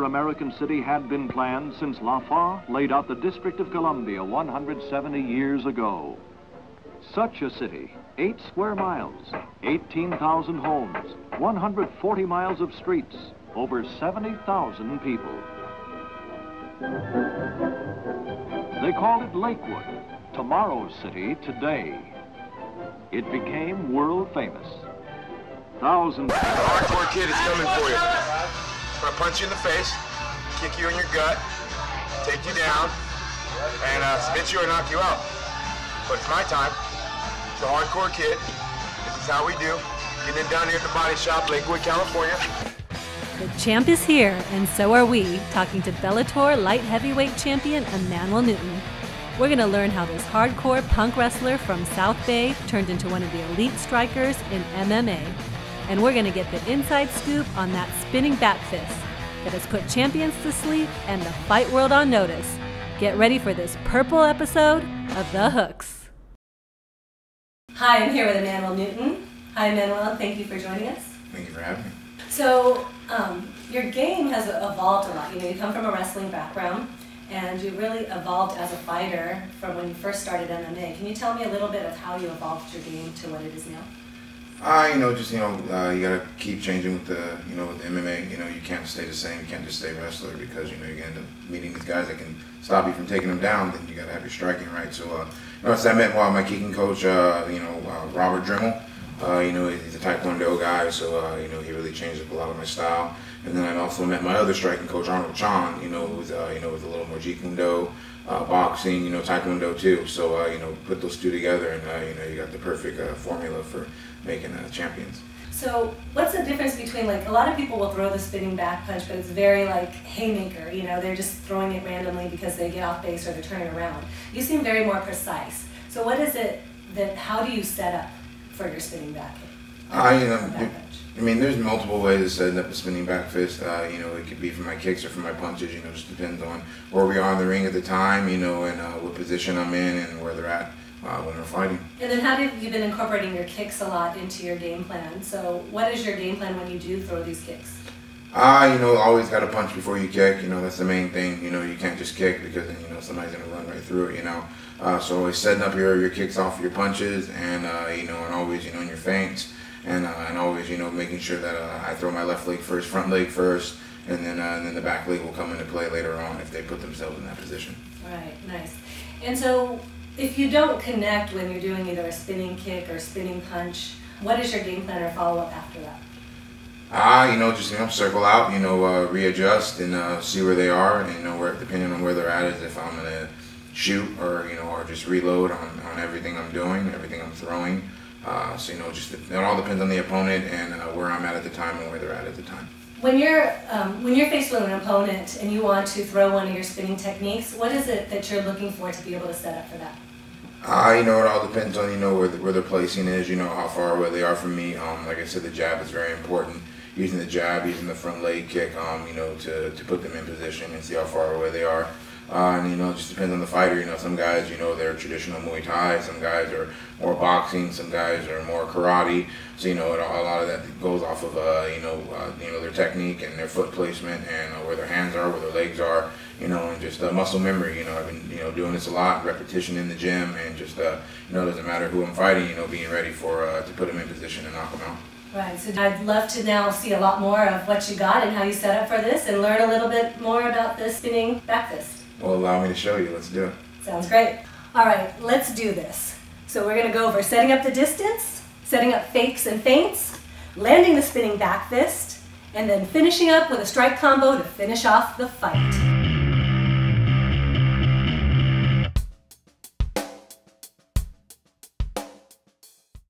American city had been planned since Lafayette laid out the District of Columbia 170 years ago. Such a city, 8 square miles, 18,000 homes, 140 miles of streets, over 70,000 people. They called it Lakewood, tomorrow's city today. It became world famous. Thousands. The hardcore kid is coming for you. I'm gonna punch you in the face, kick you in your gut, take you down, and spit you or knock you out. But it's my time. The hardcore kid. This is how we do. Getting it down here at the body shop, Lakewood, California. The champ is here, and so are we, talking to Bellator light heavyweight champion Emmanuel Newton. We're going to learn how this hardcore punk wrestler from South Bay turned into one of the elite strikers in MMA. And we're going to get the inside scoop on that spinning bat fist that has put champions to sleep and the fight world on notice. Get ready for this purple episode of The Hooks. Hi, I'm here with Emmanuel Newton. Hi, Emmanuel. Thank you for joining us. Thank you for having me. So, your game has evolved a lot. You come from a wrestling background, and you really evolved as a fighter from when you first started MMA. Can you tell me a little bit of how you evolved your game to what it is now? You gotta keep changing with the MMA. You can't stay the same. You can't just stay wrestler because you're gonna end up meeting these guys that can stop you from taking them down. Then you gotta have your striking right. So, so I met my kicking coach, Robert Dremel. He's a Taekwondo guy, so he really changed up a lot of my style. And then I also met my other striking coach, Arnold Chan. Who's with a little more Jeet Kune Do, boxing, Taekwondo too. So put those two together, and you got the perfect formula for making champions. So what's the difference between, like, a lot of people will throw the spinning back punch, but it's very like haymaker, they're just throwing it randomly because they get off base or they're turning around. You seem very more precise. So what is it how do you set up for your spinning back punch? There's multiple ways of setting up a spinning back fist. It could be for my kicks or for my punches. Just depends on where we are in the ring at the time, and what position I'm in and where they're at when we're fighting. And then how have you been incorporating your kicks a lot into your game plan? So what is your game plan when you do throw these kicks? Always got to punch before you kick. That's the main thing. You can't just kick because then, somebody's going to run right through it, So always setting up your kicks off your punches and, and always, in your feints. And always, making sure that I throw my left leg first, front leg first, and then the back leg will come into play later on if they put themselves in that position. Right, nice. And so if you don't connect when you're doing either a spinning kick or spinning punch, what is your game plan or follow-up after that? Circle out, readjust and see where they are, and where, depending on where they're at, is if I'm gonna shoot or or just reload on everything I'm doing, everything I'm throwing. It all depends on the opponent and where I'm at the time and where they're at the time. When you're faced with an opponent and you want to throw one of your spinning techniques, what is it that you're looking for to be able to set up for that? It all depends on where their placing is, how far away they are from me. Like I said, the jab is very important. Using the jab, using the front leg kick, to put them in position and see how far away they are. It just depends on the fighter. Some guys, they're traditional Muay Thai. Some guys are more boxing. Some guys are more karate. So, a lot of that goes off of, their technique and their foot placement and where their hands are, where their legs are, and just muscle memory. I've been, doing this a lot, repetition in the gym, and just, doesn't matter who I'm fighting, being ready to put them in position and knock them out. Right, so I'd love to now see a lot more of what you got and how you set up for this and learn a little bit more about the spinning back fist. Well, allow me to show you. Let's do it. Sounds great. All right, let's do this. So we're going to go over setting up the distance, setting up fakes and feints, landing the spinning back fist, and then finishing up with a strike combo to finish off the fight.